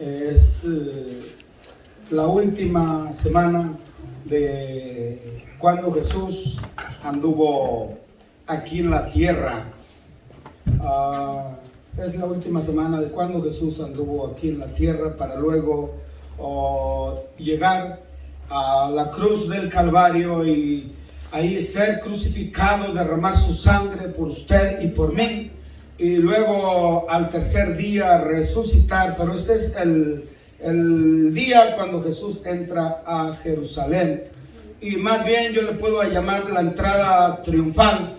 Es la última semana de cuando Jesús anduvo aquí en la tierra. Es la última semana de cuando Jesús anduvo aquí en la tierra para luego llegar a la cruz del Calvario y ahí ser crucificado, derramar su sangre por usted y por mí, y luego al tercer día resucitar. Pero este es el día cuando Jesús entra a Jerusalén, y más bien yo le puedo llamar la entrada triunfal,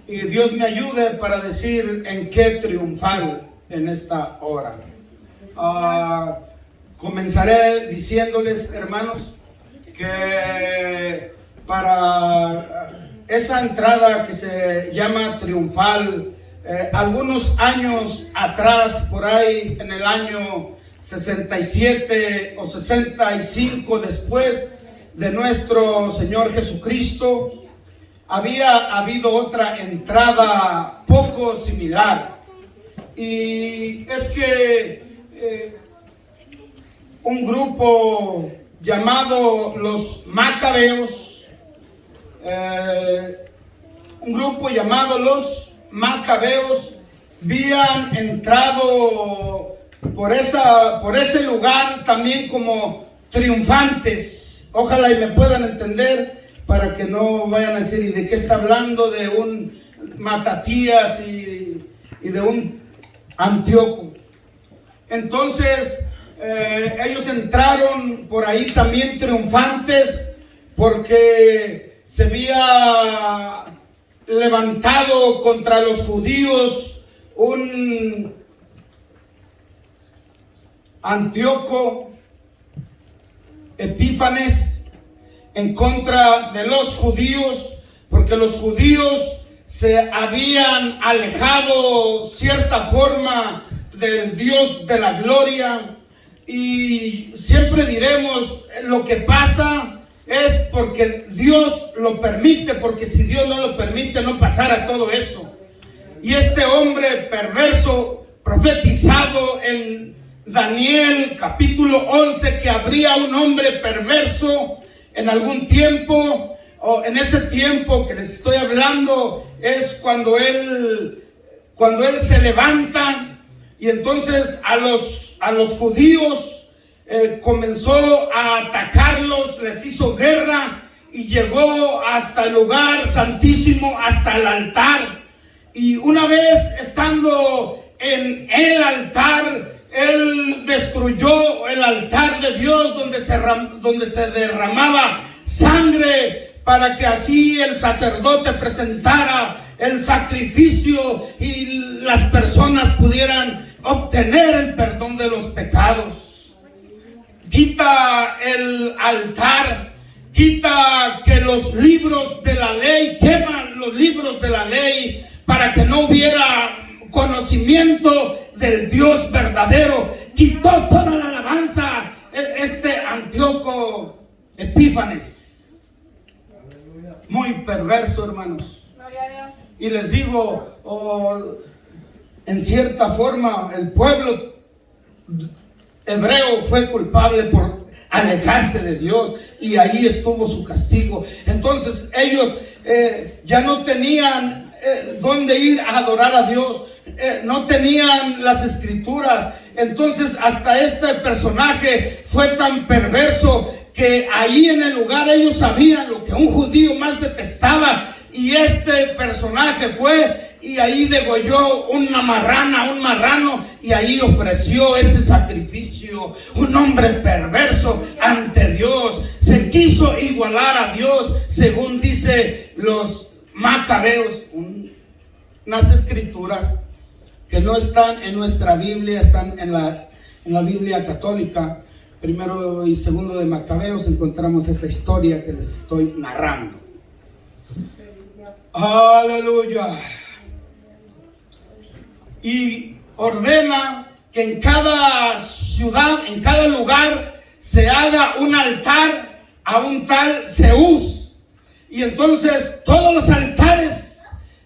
y Dios me ayude para decir en qué triunfal en esta hora. Comenzaré diciéndoles, hermanos, que para esa entrada que se llama triunfal, algunos años atrás, por ahí en el año 67 o 65 después de nuestro Señor Jesucristo, había habido otra entrada poco similar, y es que un grupo llamado los Macabeos, habían entrado por ese lugar también como triunfantes. Ojalá y me puedan entender, para que no vayan a decir, ¿y de qué está hablando? De un Matatías y de un Antíoco. Entonces ellos entraron por ahí también triunfantes, porque se había levantado contra los judíos un Antíoco Epífanes en contra de los judíos, porque los judíos se habían alejado cierta forma del Dios de la gloria. Y siempre diremos, lo que pasa es porque Dios lo permite, porque si Dios no lo permite no pasara todo eso. Y este hombre perverso, profetizado en Daniel capítulo 11, que habría un hombre perverso en algún tiempo, o en ese tiempo que les estoy hablando, es cuando él se levanta, y entonces a los judíos comenzó a atacarlos, les hizo guerra, y llegó hasta el lugar santísimo, hasta el altar. Y una vez estando en el altar, él destruyó el altar de Dios donde se derramaba sangre, para que así el sacerdote presentara el sacrificio y las personas pudieran obtener el perdón de los pecados. Quita el altar, quita que los libros de la ley, queman los libros de la ley para que no hubiera conocimiento del Dios verdadero. Quitó toda la alabanza este Antíoco Epífanes, muy perverso, hermanos. Y les digo, en cierta forma el pueblo hebreo fue culpable por alejarse de Dios, y ahí estuvo su castigo. Entonces ellos ya no tenían dónde ir a adorar a Dios, no tenían las escrituras. Entonces hasta este personaje fue tan perverso que ahí en el lugar ellos sabían lo que un judío más detestaba, y este personaje fue y ahí degolló un marrano, y ahí ofreció ese sacrificio. Un hombre perverso ante Dios, se quiso igualar a Dios, según dice los Macabeos, unas escrituras que no están en nuestra Biblia, están en la Biblia católica. Primero y segundo de Macabeos encontramos esa historia que les estoy narrando. Aleluya. Y ordena que en cada ciudad, en cada lugar, se haga un altar a un tal Zeus. Y entonces todos los altares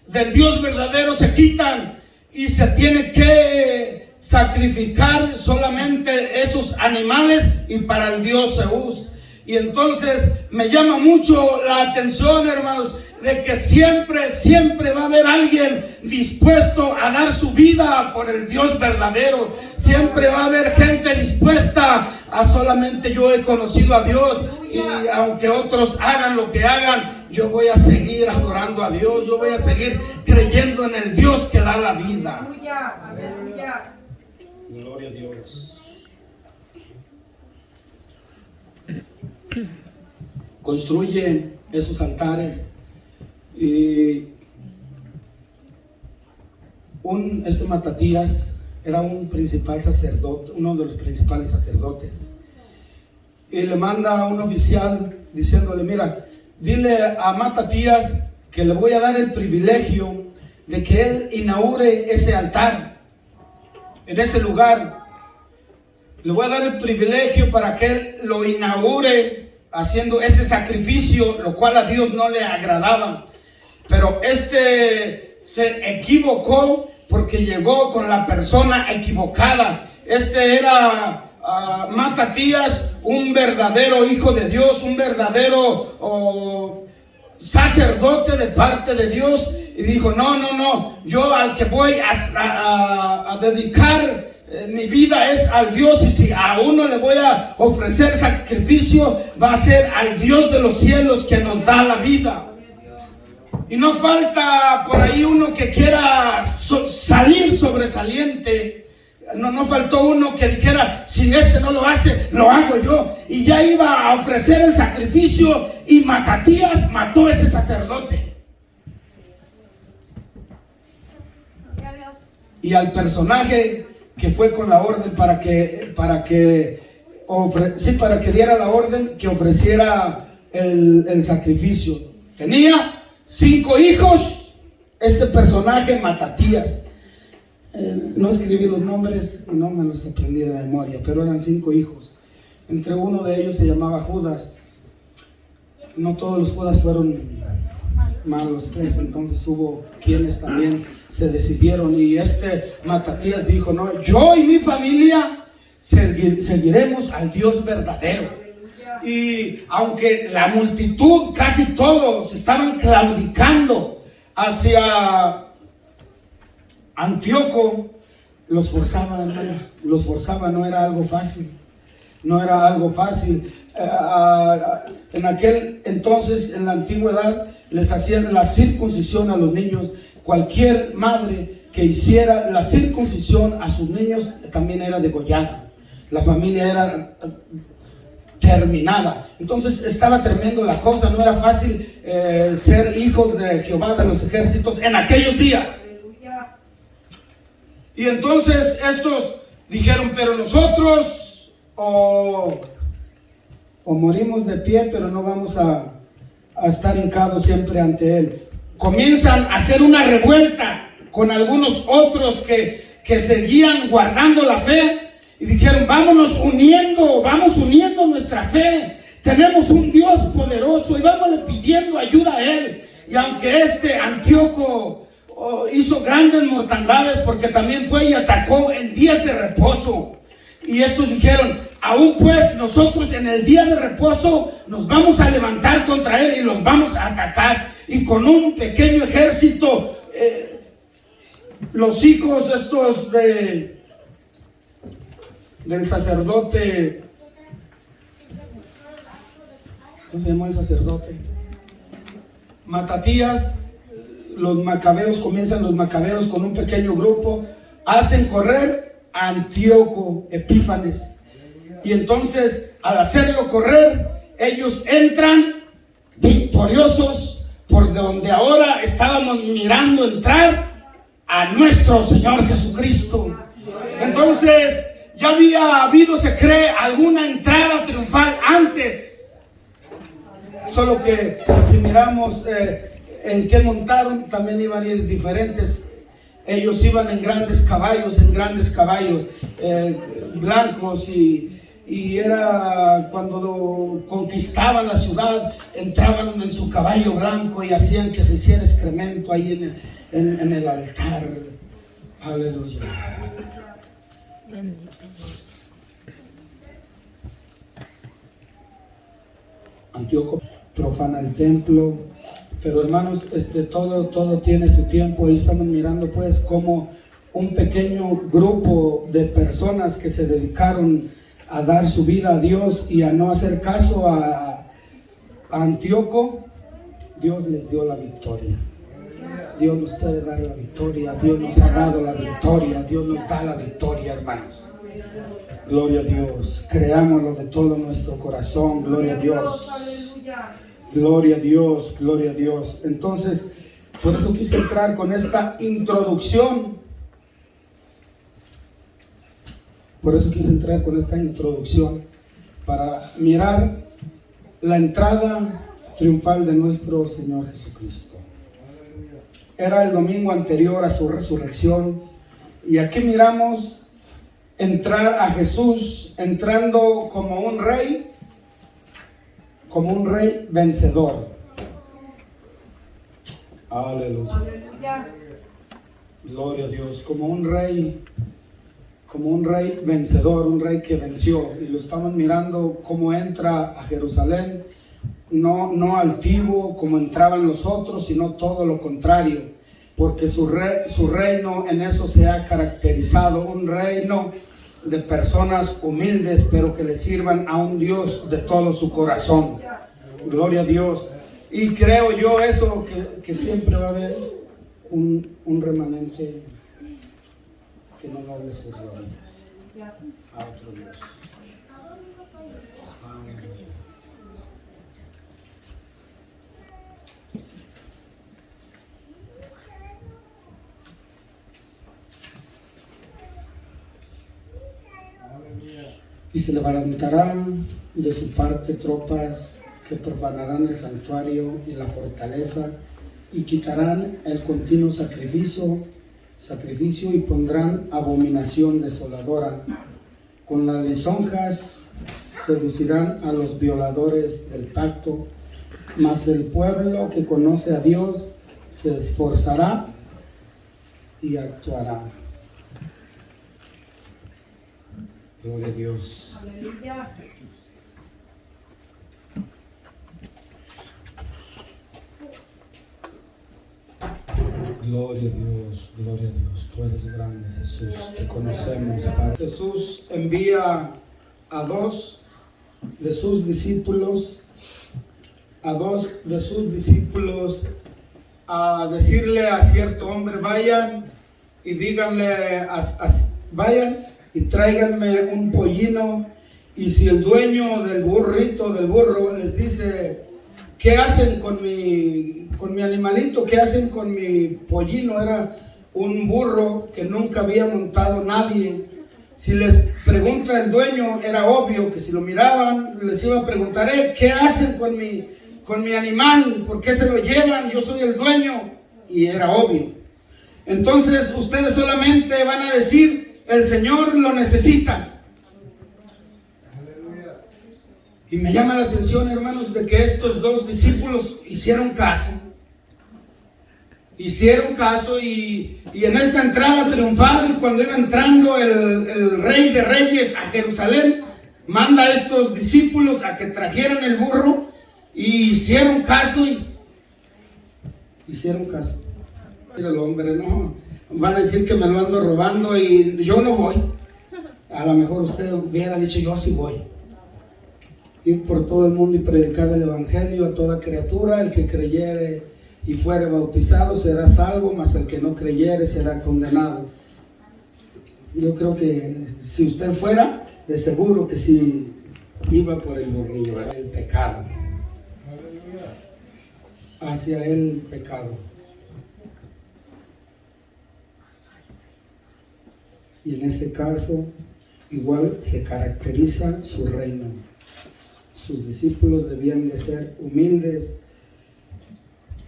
del Dios verdadero se quitan, y se tiene que sacrificar solamente esos animales y para el dios Zeus. Y entonces me llama mucho la atención, hermanos, de que siempre va a haber alguien dispuesto a dar su vida por el Dios verdadero. Siempre va a haber gente dispuesta a solamente yo he conocido a Dios, y aunque otros hagan lo que hagan, yo voy a seguir adorando a Dios, yo voy a seguir creyendo en el Dios que da la vida. Aleluya. Gloria a Dios. Construye esos altares. Y Matatías era un principal sacerdote, uno de los principales sacerdotes, y le manda a un oficial diciéndole: mira, dile a Matatías que le voy a dar el privilegio de que él inaugure ese altar en ese lugar. Le voy a dar el privilegio para que él lo inaugure haciendo ese sacrificio, lo cual a Dios no le agradaba. Pero se equivocó porque llegó con la persona equivocada. Era Matatías, un verdadero hijo de Dios, un verdadero sacerdote de parte de Dios. Y dijo: no, yo al que voy a dedicar mi vida es al Dios, y si a uno le voy a ofrecer sacrificio, va a ser al Dios de los cielos que nos da la vida. Y no falta por ahí uno que quiera salir sobresaliente. No faltó uno que dijera: si este no lo hace, lo hago yo. Y ya iba a ofrecer el sacrificio, y Matatías mató a ese sacerdote. Y al personaje que fue con la orden para que diera la orden que ofreciera el sacrificio. Tenía 5 hijos este personaje Matatías. No escribí los nombres y no me los aprendí de memoria, pero eran 5 hijos. Entre uno de ellos se llamaba Judas. No todos los Judas fueron malos, pues. Entonces hubo quienes también se decidieron, y Matatías dijo: no, yo y mi familia seguiremos al Dios verdadero. Y aunque la multitud, casi todos, estaban claudicando hacia Antíoco, los forzaban, no era algo fácil. En aquel entonces, en la antigüedad, les hacían la circuncisión a los niños. Cualquier madre que hiciera la circuncisión a sus niños también era degollada. La familia era terminada. Entonces estaba tremendo la cosa. No era fácil ser hijos de Jehová de los ejércitos en aquellos días. Y entonces estos dijeron: pero nosotros o morimos de pie, pero no vamos a estar hincados siempre ante él. Comienzan a hacer una revuelta con algunos otros que seguían guardando la fe, y dijeron: vamos uniendo nuestra fe. Tenemos un Dios poderoso y vámonos pidiendo ayuda a él. Y aunque Antíoco hizo grandes mortandades, porque también fue y atacó en días de reposo, y estos dijeron: aún pues nosotros en el día de reposo nos vamos a levantar contra él y los vamos a atacar. Y con un pequeño ejército, los hijos estos del sacerdote, ¿cómo se llamó el sacerdote? Matatías. Los macabeos con un pequeño grupo, hacen correr a Antíoco Epífanes. Y entonces, al hacerlo correr, ellos entran victoriosos por donde ahora estábamos mirando entrar a nuestro Señor Jesucristo. Entonces, ya había habido, se cree, alguna entrada triunfal antes. Solo que si miramos en qué montaron, también iban a ir diferentes. Ellos iban en grandes caballos blancos, y era cuando conquistaban la ciudad, entraban en su caballo blanco y hacían que se hiciera excremento ahí en el altar. Aleluya. Antíoco profana el templo, pero hermanos, todo tiene su tiempo. Ahí estamos mirando pues como un pequeño grupo de personas que se dedicaron a dar su vida a Dios y a no hacer caso a Antíoco. Dios les dio la victoria. Dios nos puede dar la victoria. Dios nos ha dado la victoria. Dios nos da la victoria, hermanos. Gloria a Dios. Creámoslo de todo nuestro corazón. Gloria a Dios. Gloria a Dios. Gloria a Dios. Entonces, por eso quise entrar con esta introducción. Para mirar la entrada triunfal de nuestro Señor Jesucristo. Era el domingo anterior a su resurrección, y aquí miramos entrar a Jesús entrando como un rey vencedor. Aleluya. Gloria a Dios, como un rey vencedor, un rey que venció. Y lo estamos mirando cómo entra a Jerusalén, no altivo como entraban los otros, sino todo lo contrario, porque su reino en eso se ha caracterizado, un reino de personas humildes, pero que le sirvan a un Dios de todo su corazón. Gloria a Dios. Y creo yo eso, que siempre va a haber un remanente que no doble sus rodillas a otro Dios. Y se levantarán de su parte tropas que profanarán el santuario y la fortaleza, y quitarán el continuo sacrificio y pondrán abominación desoladora. Con las lisonjas seducirán a los violadores del pacto, mas el pueblo que conoce a Dios se esforzará y actuará. Gloria a Dios. Aleluya. Gloria a Dios, gloria a Dios. Tú eres grande, Jesús. Te conocemos, Padre. Jesús envía a dos de sus discípulos, a decirle a cierto hombre: vayan y díganle, vayan y tráiganme un pollino. Y si el dueño del burro les dice: ¿qué hacen con mi animalito? ¿Qué hacen con mi pollino? Era un burro que nunca había montado nadie. Si les pregunta el dueño, era obvio que si lo miraban les iba a preguntar: ¿qué hacen con mi animal? ¿Por qué se lo llevan? Yo soy el dueño. Y era obvio. Entonces ustedes solamente van a decir: el Señor lo necesita. Y me llama la atención, hermanos, de que estos dos discípulos hicieron caso y en esta entrada triunfal, cuando iba entrando el Rey de Reyes a Jerusalén, manda a estos discípulos a que trajeran el burro, y hicieron caso. El hombre, no, van a decir que me lo ando robando y yo no voy. A lo mejor usted hubiera dicho: yo sí voy. Ir por todo el mundo y predicar el evangelio a toda criatura. El que creyere y fuere bautizado será salvo, mas el que no creyere será condenado. Yo creo que si usted fuera, de seguro que sí iba por el burrillo, el pecado. Hacia el pecado. Y en ese caso, igual se caracteriza su reino. Sus discípulos debían de ser humildes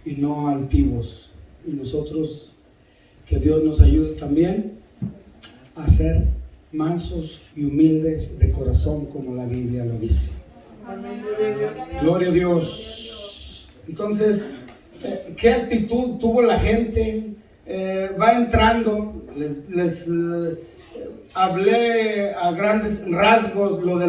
y no altivos. Y nosotros, que Dios nos ayude también a ser mansos y humildes de corazón, como la Biblia lo dice. Gloria a Dios. Entonces, ¿qué actitud tuvo la gente? Va entrando, hablé a grandes rasgos lo de